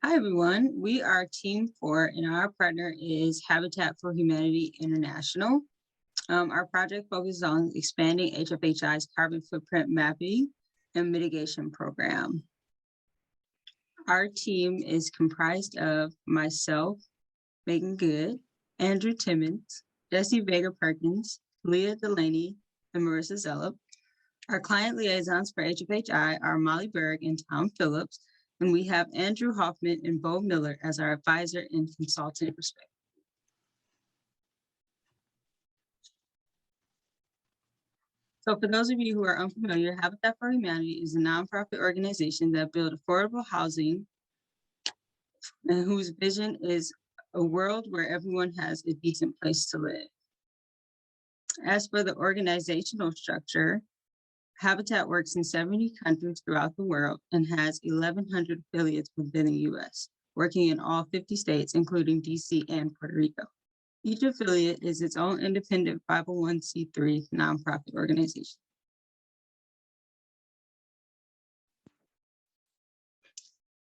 Hi, everyone. We are Team 4, and our partner is Habitat for Humanity International. Our project focuses on expanding HFHI's carbon footprint mapping and mitigation program. Our team is comprised of myself, Megan Good, Andrew Timmons, Jesse Vega Perkins, Leah Delaney, and Marissa Zellup. Our client liaisons for HFHI are Molly Berg and Tom Phillips, and we have Andrew Hoffman and Bo Miller as our advisor and consultant respectively. So for those of you who are unfamiliar, Habitat for Humanity is a nonprofit organization that builds affordable housing and whose vision is a world where everyone has a decent place to live. As for the organizational structure, Habitat works in 70 countries throughout the world and has 1,100 affiliates within the U.S., working in all 50 states, including DC and Puerto Rico. Each affiliate is its own independent 501c3 nonprofit organization.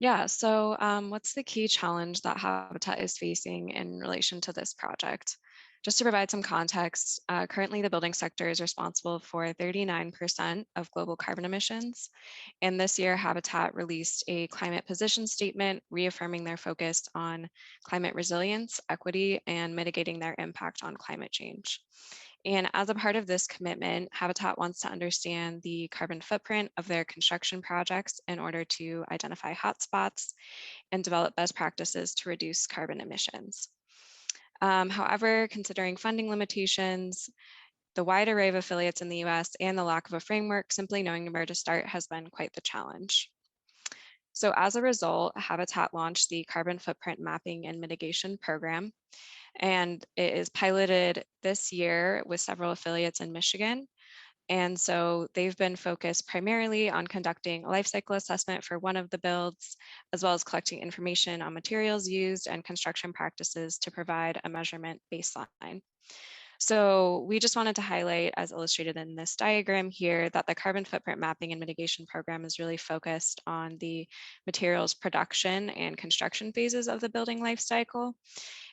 Yeah, so what's the key challenge that Habitat is facing in relation to this project? Just to provide some context, currently the building sector is responsible for 39% of global carbon emissions. And this year, Habitat released a climate position statement reaffirming their focus on climate resilience, equity, and mitigating their impact on climate change. And as a part of this commitment, Habitat wants to understand the carbon footprint of their construction projects in order to identify hotspots and develop best practices to reduce carbon emissions. However, considering funding limitations, the wide array of affiliates in the US, and the lack of a framework, simply knowing where to start has been quite the challenge. So as a result, Habitat launched the Carbon Footprint Mapping and Mitigation Program, and it is piloted this year with several affiliates in Michigan. And so they've been focused primarily on conducting a life cycle assessment for one of the builds, as well as collecting information on materials used and construction practices to provide a measurement baseline. So we just wanted to highlight, as illustrated in this diagram here, that the carbon footprint mapping and mitigation program is really focused on the materials production and construction phases of the building life cycle.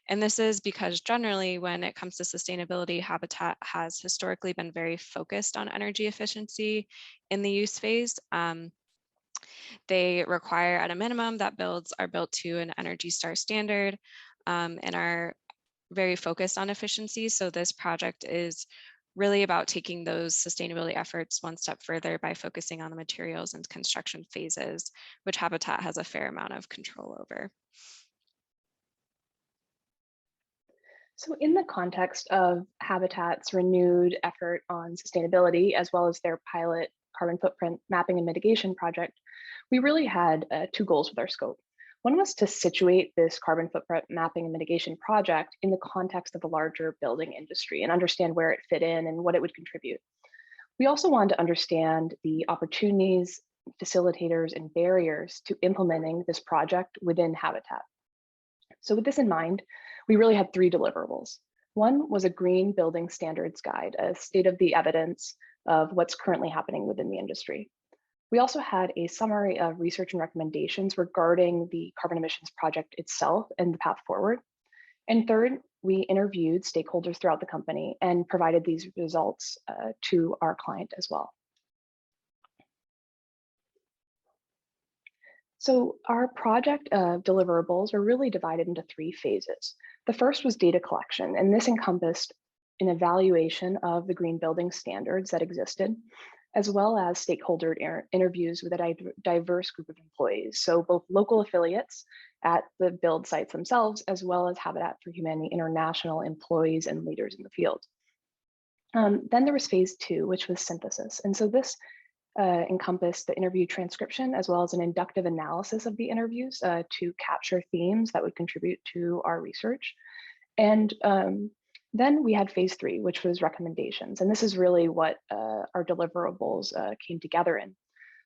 And this is because generally when it comes to sustainability, Habitat has historically been very focused on energy efficiency in the use phase. They require at a minimum that builds are built to an Energy Star standard and are very focused on efficiency. So this project is really about taking those sustainability efforts one step further by focusing on the materials and construction phases, which Habitat has a fair amount of control over. So in the context of Habitat's renewed effort on sustainability, as well as their pilot carbon footprint mapping and mitigation project, we really had two goals with our scope. One was to situate this carbon footprint mapping and mitigation project in the context of the larger building industry and understand where it fit in and what it would contribute. We also wanted to understand the opportunities, facilitators, and barriers to implementing this project within Habitat. So with this in mind, we really had three deliverables. One was a green building standards guide, a state of the evidence of what's currently happening within the industry. We also had a summary of research and recommendations regarding the carbon emissions project itself and the path forward. And third, we interviewed stakeholders throughout the company and provided these results to our client as well. So our project deliverables were really divided into three phases. The first was data collection, and this encompassed an evaluation of the green building standards that existed, as well as stakeholder interviews with a diverse group of employees. So both local affiliates at the build sites themselves, as well as Habitat for Humanity International employees and leaders in the field. Then there was phase two, which was synthesis. And so this encompassed the interview transcription as well as an inductive analysis of the interviews to capture themes that would contribute to our research. And then we had phase three, which was recommendations. And this is really what our deliverables came together in.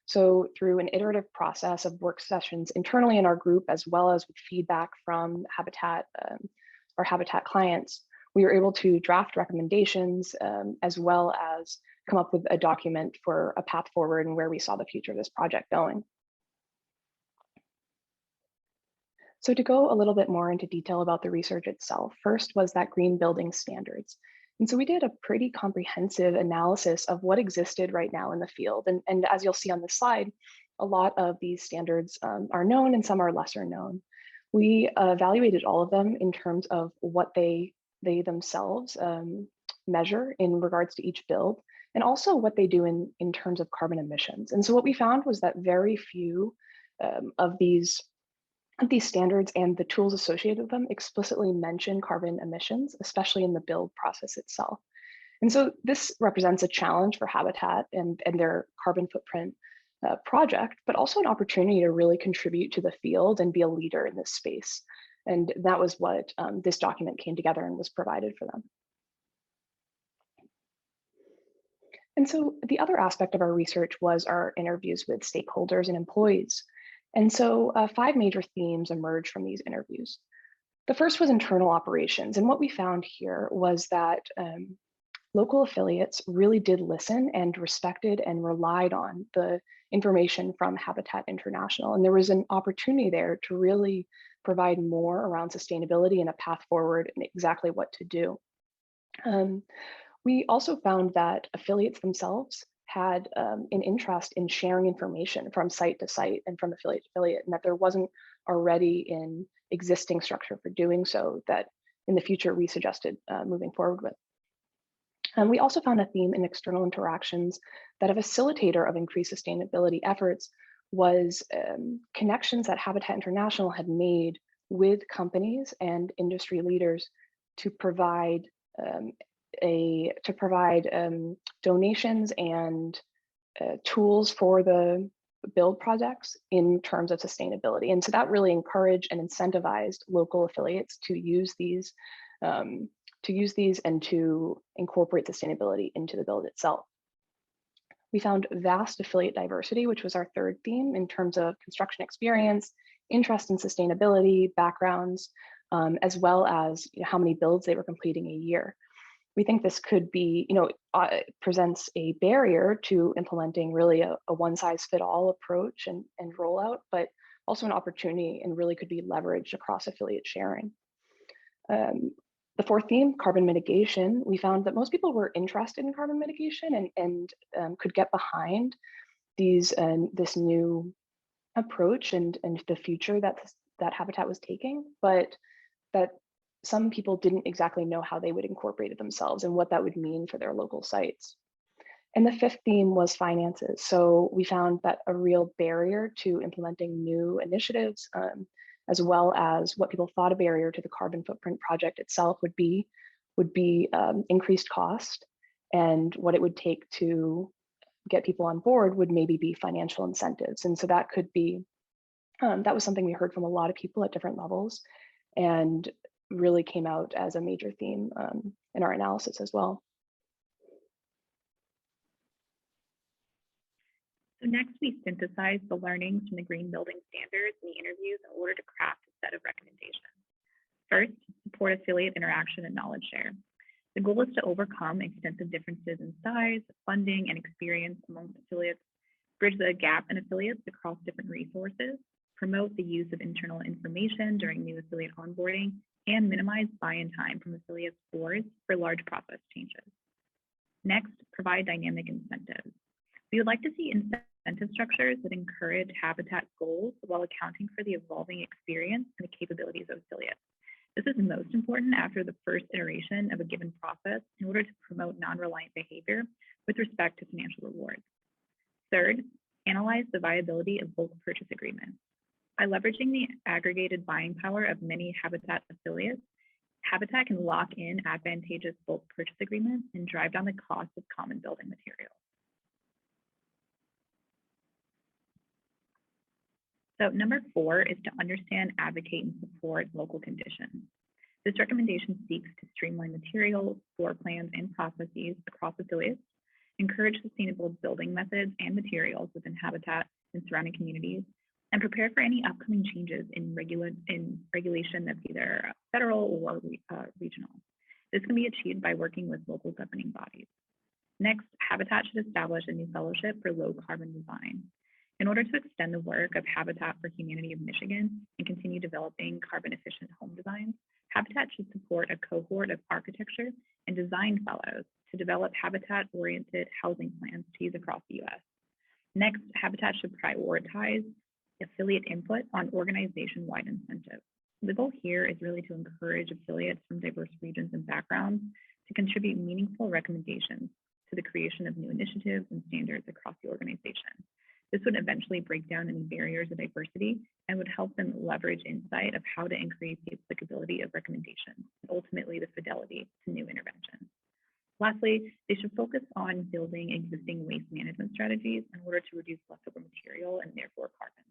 So through an iterative process of work sessions internally in our group, as well as with feedback from Habitat, our Habitat clients, we were able to draft recommendations as well as come up with a document for a path forward and where we saw the future of this project going. So to go a little bit more into detail about the research itself, first was that green building standards. And so we did a pretty comprehensive analysis of what existed right now in the field. And as you'll see on the slide, a lot of these standards are known and some are lesser known. We evaluated all of them in terms of what they themselves measure in regards to each build, and also what they do in terms of carbon emissions. And so what we found was that very few of these standards and the tools associated with them explicitly mention carbon emissions, especially in the build process itself. And so this represents a challenge for Habitat and their carbon footprint project, but also an opportunity to really contribute to the field and be a leader in this space. And that was what this document came together and was provided for them. And so the other aspect of our research was our interviews with stakeholders and employees. And so 5 major themes emerged from these interviews. The first was internal operations. And what we found here was that local affiliates really did listen and respected and relied on the information from Habitat International. And there was an opportunity there to really provide more around sustainability and a path forward and exactly what to do. We also found that affiliates themselves had an interest in sharing information from site to site and from affiliate to affiliate, and that there wasn't already an existing structure for doing so that in the future we suggested moving forward with. We also found a theme in external interactions that a facilitator of increased sustainability efforts was connections that Habitat International had made with companies and industry leaders to provide donations and tools for the build projects in terms of sustainability. And so that really encouraged and incentivized local affiliates to use these and to incorporate sustainability into the build itself. We found vast affiliate diversity, which was our third theme in terms of construction experience, interest in sustainability, backgrounds, as well as how many builds they were completing a year. We think this could be, presents a barrier to implementing really a one-size-fit-all approach and rollout, but also an opportunity and really could be leveraged across affiliate sharing. The fourth theme, carbon mitigation, we found that most people were interested in carbon mitigation and could get behind this new approach and the future that Habitat was taking, but that some people didn't exactly know how they would incorporate it themselves and what that would mean for their local sites. And the fifth theme was finances. So we found that a real barrier to implementing new initiatives, as well as what people thought a barrier to the carbon footprint project itself would be increased cost, and what it would take to get people on board would maybe be financial incentives. And so that could be, that was something we heard from a lot of people at different levels and really came out as a major theme in our analysis as well. So next, we synthesized the learnings from the green building standards and the interviews in order to craft a set of recommendations. First, support affiliate interaction and knowledge share. The goal is to overcome extensive differences in size, funding, and experience amongst affiliates, bridge the gap in affiliates across different resources, promote the use of internal information during new affiliate onboarding, and minimize buy-in time from affiliates' boards for large process changes. Next, provide dynamic incentives. We would like to see incentive structures that encourage Habitat goals while accounting for the evolving experience and the capabilities of affiliates. This is most important after the first iteration of a given process in order to promote non-reliant behavior with respect to financial rewards. Third, analyze the viability of bulk purchase agreements. By leveraging the aggregated buying power of many Habitat affiliates, Habitat can lock in advantageous bulk purchase agreements and drive down the cost of common building materials. So number 4 is to understand, advocate, and support local conditions. This recommendation seeks to streamline materials, floor plans, and processes across affiliates, encourage sustainable building methods and materials within Habitat and surrounding communities, and prepare for any upcoming changes in regulation that's either federal or regional. This can be achieved by working with local governing bodies. Next, Habitat should establish a new fellowship for low carbon design. In order to extend the work of Habitat for Humanity of Michigan and continue developing carbon efficient home designs, Habitat should support a cohort of architecture and design fellows to develop habitat-oriented housing plans to use across the US. Next, Habitat should prioritize affiliate input on organization-wide incentives. The goal here is really to encourage affiliates from diverse regions and backgrounds to contribute meaningful recommendations to the creation of new initiatives and standards across the organization. This would eventually break down any barriers of diversity and would help them leverage insight of how to increase the applicability of recommendations and ultimately the fidelity to new interventions. Lastly, they should focus on building existing waste management strategies in order to reduce leftover material and therefore carbon.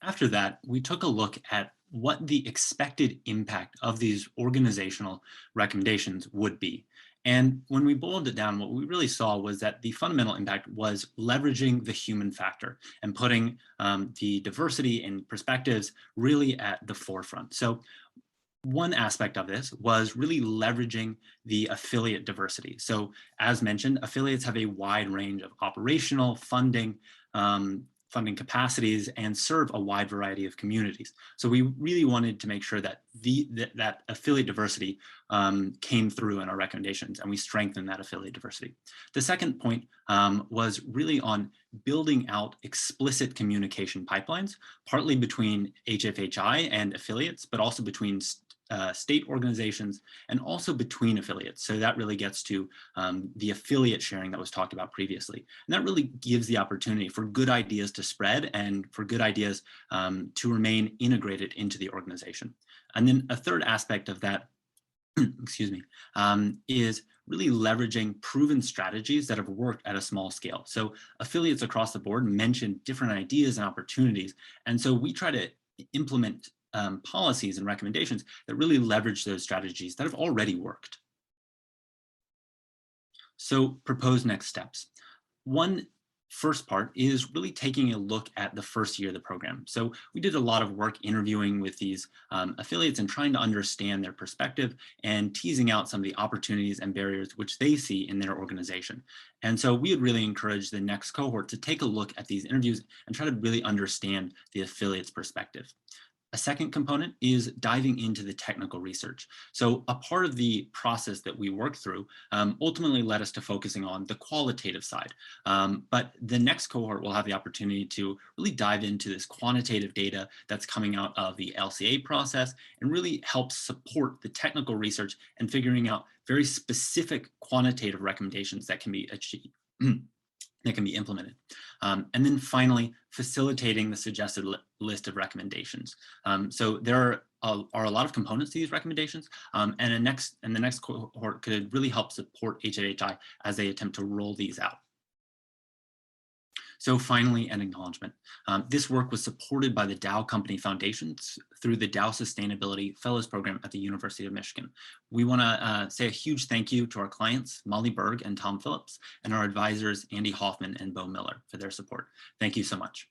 After that, we took a look at what the expected impact of these organizational recommendations would be. And when we boiled it down, what we really saw was that the fundamental impact was leveraging the human factor and putting the diversity and perspectives really at the forefront. So one aspect of this was really leveraging the affiliate diversity. So as mentioned, affiliates have a wide range of operational, funding capacities and serve a wide variety of communities. So we really wanted to make sure that that affiliate diversity came through in our recommendations, and we strengthened that affiliate diversity. The second point was really on building out explicit communication pipelines, partly between HFHI and affiliates, but also between state organizations and also between affiliates. So that really gets to the affiliate sharing that was talked about previously. And that really gives the opportunity for good ideas to spread and for good ideas to remain integrated into the organization. And then a third aspect of that, excuse me, is really leveraging proven strategies that have worked at a small scale. So affiliates across the board mentioned different ideas and opportunities. And so we try to implement policies and recommendations that really leverage those strategies that have already worked. So proposed next steps. One first part is really taking a look at the first year of the program. So we did a lot of work interviewing with these affiliates and trying to understand their perspective and teasing out some of the opportunities and barriers which they see in their organization. And so we would really encourage the next cohort to take a look at these interviews and try to really understand the affiliate's perspective. A second component is diving into the technical research. So a part of the process that we worked through ultimately led us to focusing on the qualitative side. But the next cohort will have the opportunity to really dive into this quantitative data that's coming out of the LCA process and really help support the technical research and figuring out very specific quantitative recommendations that can be achieved. That can be implemented. And then finally, facilitating the suggested list of recommendations. So there are a lot of components to these recommendations, and the next cohort could really help support HFHI as they attempt to roll these out. So finally, an acknowledgement. This work was supported by the Dow Company Foundation through the Dow Sustainability Fellows Program at the University of Michigan. We want to say a huge thank you to our clients, Molly Berg and Tom Phillips, and our advisors, Andy Hoffman and Bo Miller, for their support. Thank you so much.